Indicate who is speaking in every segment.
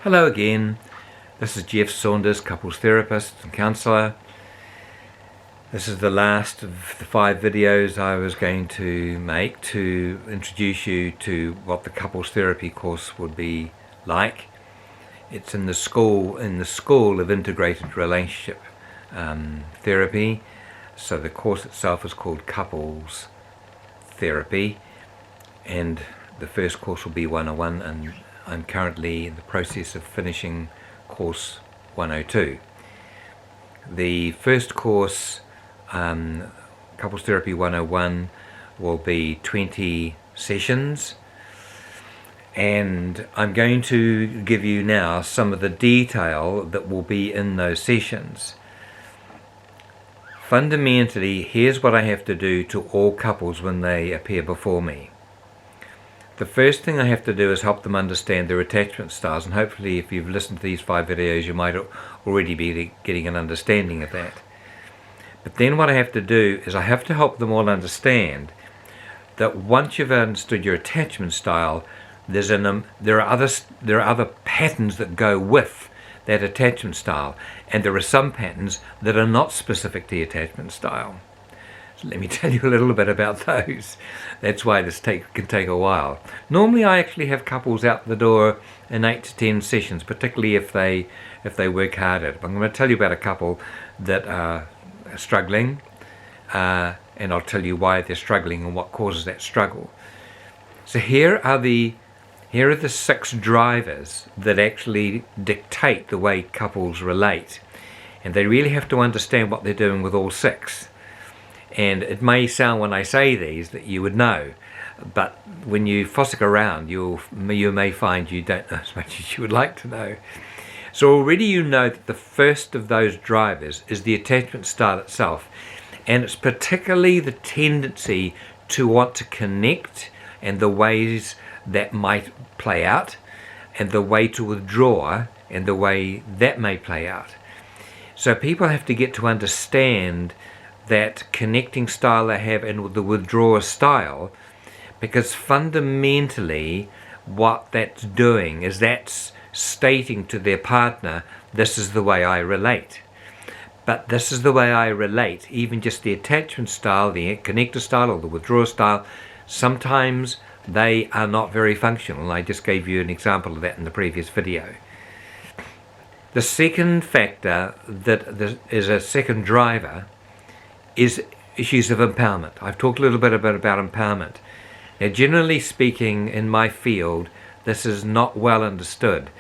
Speaker 1: Hello again, this is Jeff Saunders, couples therapist and counsellor. This is the last of the 5 videos I was going to make to introduce you to what the couples therapy course would be like. It's in the school of integrated relationship therapy. So the course itself is called couples therapy, and the first course will be 101, and I'm currently in the process of finishing course 102. The first course, Couples Therapy 101, will be 20 sessions, and I'm going to give you now some of the detail that will be in those sessions. Fundamentally, here's what I have to do to all couples when they appear before me. The first thing I have to do is help them understand their attachment styles, and hopefully if you've listened to these 5 videos you might already be getting an understanding of that. But then what I have to do is I have to help them all understand that once you've understood your attachment style, there are other patterns that go with that attachment style, and there are some patterns that are not specific to the attachment style. Let me tell you a little bit about those. That's why this can take a while. Normally I actually have couples out the door in 8 to 10 sessions, particularly if they work hard at it. I'm going to tell you about a couple that are struggling, and I'll tell you why they're struggling and what causes that struggle. So here are the 6 drivers that actually dictate the way couples relate, and they really have to understand what they're doing with all 6. And it may sound when I say these that you would know, but when you fossick around you may find you don't know as much as you would like to know. So already you know that the first of those drivers is the attachment style itself, and it's particularly the tendency to want to connect and the ways that might play out, and the way to withdraw and the way that may play out. So people have to get to understand that connecting style they have and the withdrawer style, because fundamentally what that's doing is that's stating to their partner, this is the way I relate. But this is the way I relate. Even just the attachment style, the connector style or the withdrawer style, sometimes they are not very functional. I just gave you an example of that in the previous video. The second factor that is a second driver is issues of empowerment. I've talked a little bit about empowerment. Now, generally speaking, in my field, this is not well understood.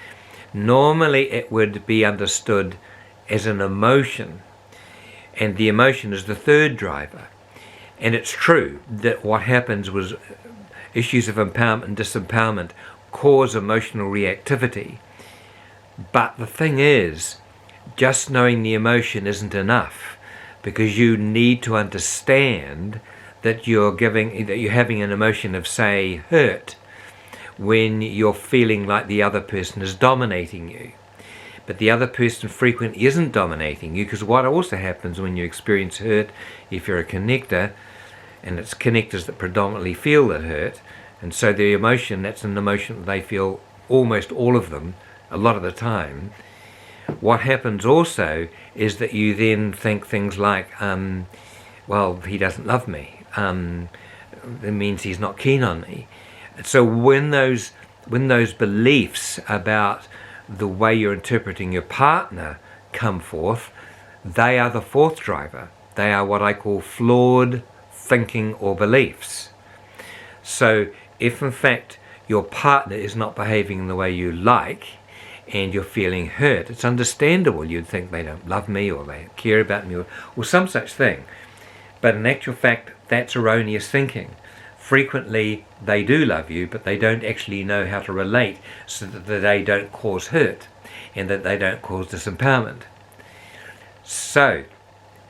Speaker 1: Normally it would be understood as an emotion, and the emotion is the third driver. And it's true that what happens was issues of empowerment and disempowerment cause emotional reactivity. But the thing is, just knowing the emotion isn't enough, because you need to understand that you're having an emotion of, say, hurt, when you're feeling like the other person is dominating you. But the other person frequently isn't dominating you, because what also happens when you experience hurt, if you're a connector, and it's connectors that predominantly feel that hurt, and so the emotion, that's an emotion that they feel, almost all of them, a lot of the time. What happens also is that you then think things like, well, he doesn't love me. It means he's not keen on me. So when those beliefs about the way you're interpreting your partner come forth, they are the fourth driver. They are what I call flawed thinking or beliefs. So if in fact your partner is not behaving in the way you like, and you're feeling hurt, it's understandable. You'd think they don't love me, or they care about me, or some such thing. But in actual fact, that's erroneous thinking. Frequently they do love you, but they don't actually know how to relate so that they don't cause hurt and that they don't cause disempowerment. So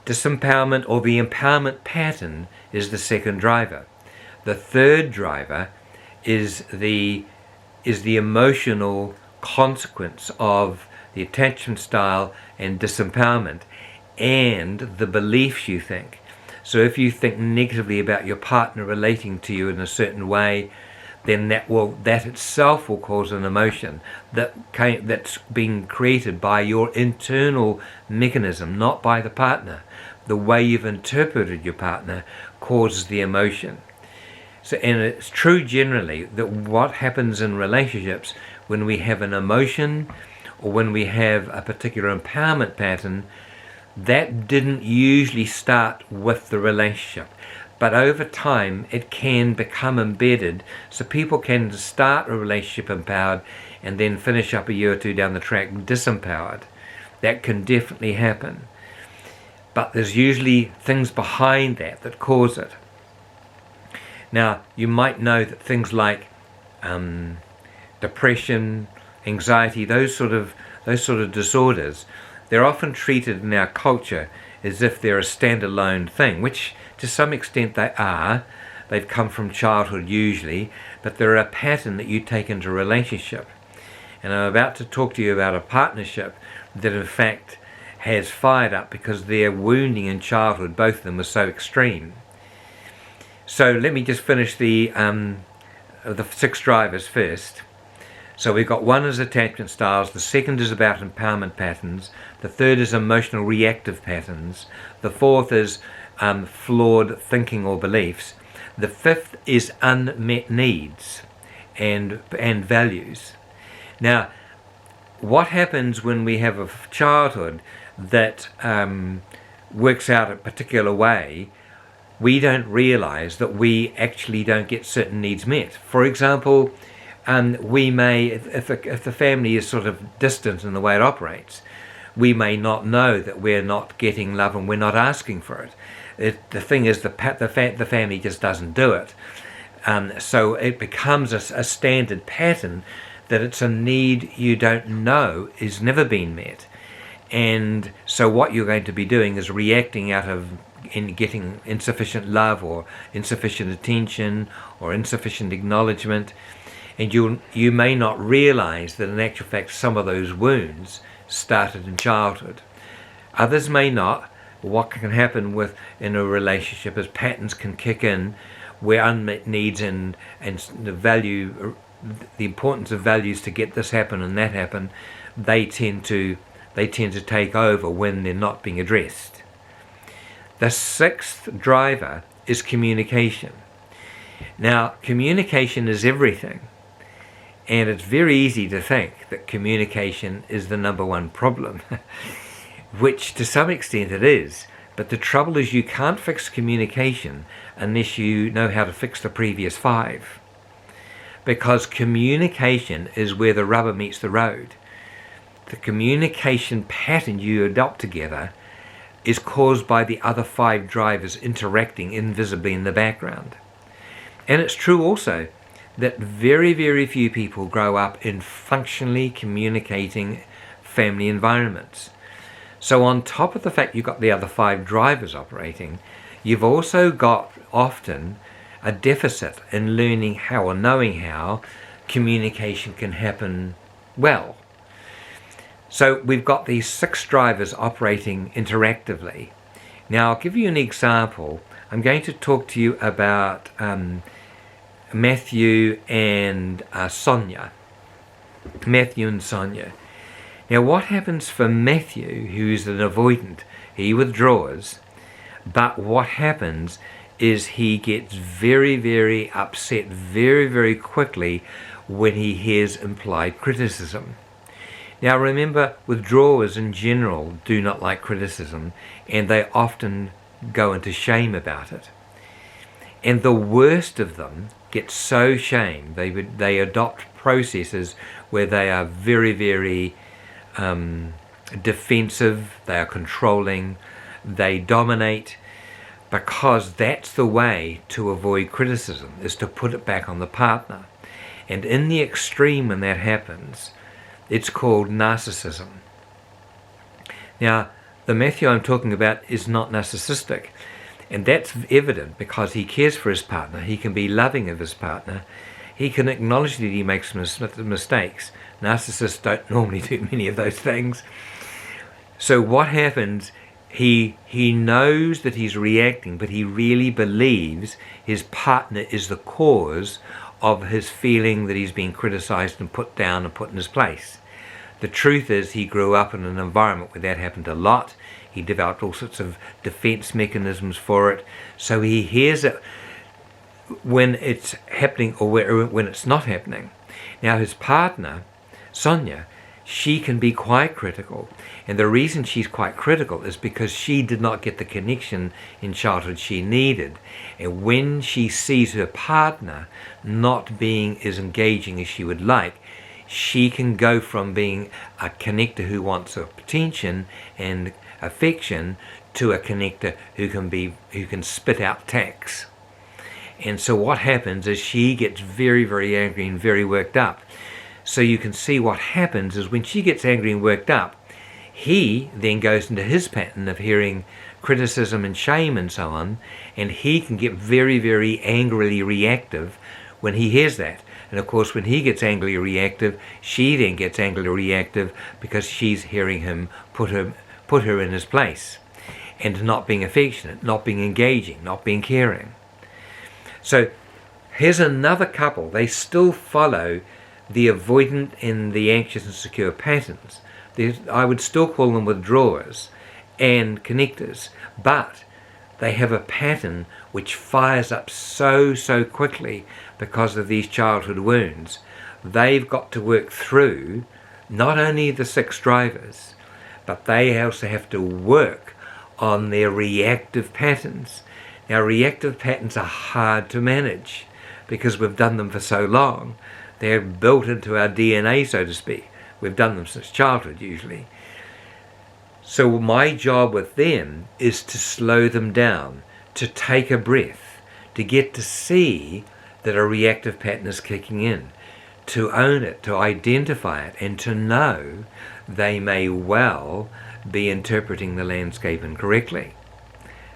Speaker 1: disempowerment, or the empowerment pattern, is the second driver. The third driver is the emotional consequence of the attachment style and disempowerment, and the beliefs you think. So if you think negatively about your partner relating to you in a certain way, then that itself will cause an emotion that's being created by your internal mechanism, not by the partner. The way you've interpreted your partner causes the emotion. So, and it's true generally that what happens in relationships when we have an emotion or when we have a particular empowerment pattern, that didn't usually start with the relationship. But over time, it can become embedded, so people can start a relationship empowered and then finish up a year or two down the track disempowered. That can definitely happen. But there's usually things behind that cause it. Now, you might know that things like depression, anxiety, those sort of disorders, they're often treated in our culture as if they're a standalone thing, which to some extent they are. They've come from childhood usually, but they're a pattern that you take into a relationship. And I'm about to talk to you about a partnership that in fact has fired up because their wounding in childhood, both of them, was so extreme. So let me just finish the 6 drivers first. So we've got 1 is attachment styles, the 2nd is about empowerment patterns, the 3rd is emotional reactive patterns, the 4th is flawed thinking or beliefs, the 5th is unmet needs and values. Now, what happens when we have a childhood that works out a particular way, we don't realize that we actually don't get certain needs met. For example, we may, if the family is sort of distant in the way it operates, we may not know that we're not getting love and we're not asking for it. The thing is, the family just doesn't do it. So it becomes a standard pattern that it's a need you don't know is never been met. And so what you're going to be doing is reacting out of getting insufficient love or insufficient attention or insufficient acknowledgement. And you may not realize that in actual fact some of those wounds started in childhood. Others may not. What can happen in a relationship is patterns can kick in where unmet needs and the importance of values to get this happen and that happen, they tend to take over when they're not being addressed. The 6th driver is communication. Now, communication is everything. And it's very easy to think that communication is the number 1 problem, which to some extent it is. But the trouble is you can't fix communication unless you know how to fix the previous 5. Because communication is where the rubber meets the road. The communication pattern you adopt together is caused by the other 5 drivers interacting invisibly in the background. And it's true also that very, very few people grow up in functionally communicating family environments. So on top of the fact you've got the other 5 drivers operating, you've also got often a deficit in learning how or knowing how communication can happen well. So we've got these 6 drivers operating interactively. Now I'll give you an example. I'm going to talk to you about Matthew and Sonia. Matthew and Sonia. Now what happens for Matthew, who's an avoidant? He withdraws, but what happens is he gets very, very upset very, very quickly when he hears implied criticism. Now remember, withdrawers in general do not like criticism, and they often go into shame about it. And the worst of them get so shamed, they adopt processes where they are very, very defensive, they are controlling, they dominate, because that's the way to avoid criticism, is to put it back on the partner. And in the extreme when that happens, it's called narcissism. Now, the Matthew I'm talking about is not narcissistic, and that's evident because he cares for his partner, he can be loving of his partner, he can acknowledge that he makes mistakes. Narcissists don't normally do many of those things. So what happens, he knows that he's reacting, but he really believes his partner is the cause of his feeling that he's being criticized and put down and put in his place. The truth is he grew up in an environment where that happened a lot. He developed all sorts of defense mechanisms for it. So he hears it when it's happening or when it's not happening. Now his partner, Sonia, she can be quite critical. And the reason she's quite critical is because she did not get the connection in childhood she needed. And when she sees her partner not being as engaging as she would like, she can go from being a connector who wants attention and affection to a connector who can spit out tacks. And so what happens is she gets very, very angry and very worked up. So you can see what happens is when she gets angry and worked up, he then goes into his pattern of hearing criticism and shame and so on, and he can get very, very angrily reactive when he hears that. And of course, when he gets angrily reactive, she then gets angrily reactive because she's hearing him put her in his place and not being affectionate, not being engaging, not being caring. So here's another couple. They still follow the avoidant and the anxious and secure patterns. I would still call them withdrawers and connectors, but they have a pattern which fires up so quickly because of these childhood wounds. They've got to work through not only the 6 drivers, but they also have to work on their reactive patterns. Now, reactive patterns are hard to manage because we've done them for so long. They're built into our DNA, so to speak. We've done them since childhood, usually. So my job with them is to slow them down, to take a breath, to get to see that a reactive pattern is kicking in, to own it, to identify it, and to know they may well be interpreting the landscape incorrectly.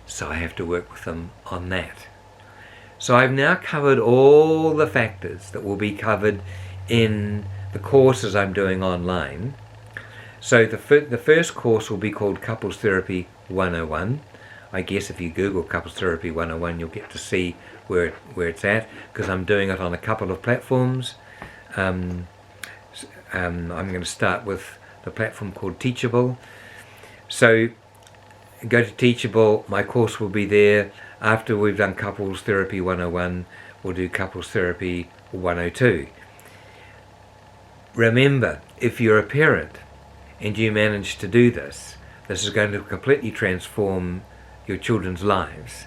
Speaker 1: So I have to work with them on that. So I've now covered all the factors that will be covered in the courses I'm doing online. So the first course will be called Couples Therapy 101. I guess if you Google Couples Therapy 101, you'll get to see where it's at, because I'm doing it on a couple of platforms. I'm going to start with the platform called Teachable. So go to Teachable. My course will be there. After we've done Couples Therapy 101, we'll do Couples Therapy 102. Remember, if you're a parent and you manage to do this, this is going to completely transform your children's lives.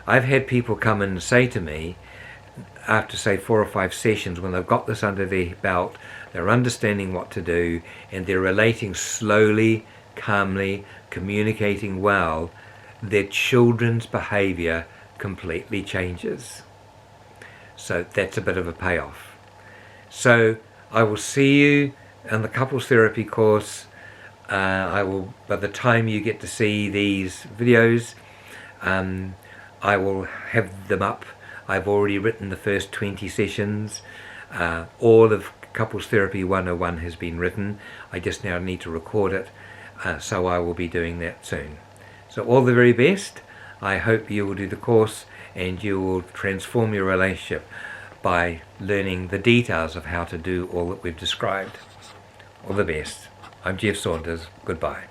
Speaker 1: I've had people come in and say to me, after say 4 or 5 sessions, when they've got this under their belt, they're understanding what to do, and they're relating slowly, calmly, communicating well, their children's behavior completely changes. So that's a bit of a payoff. So I will see you in the couples therapy course. I will, by the time you get to see these videos, I will have them up. I've already written the first 20 sessions. All of Couples Therapy 101 has been written. I just now need to record it, so I will be doing that soon. So all the very best. I hope you will do the course and you will transform your relationship by learning the details of how to do all that we've described. All the best. I'm Jeff Saunders. Goodbye.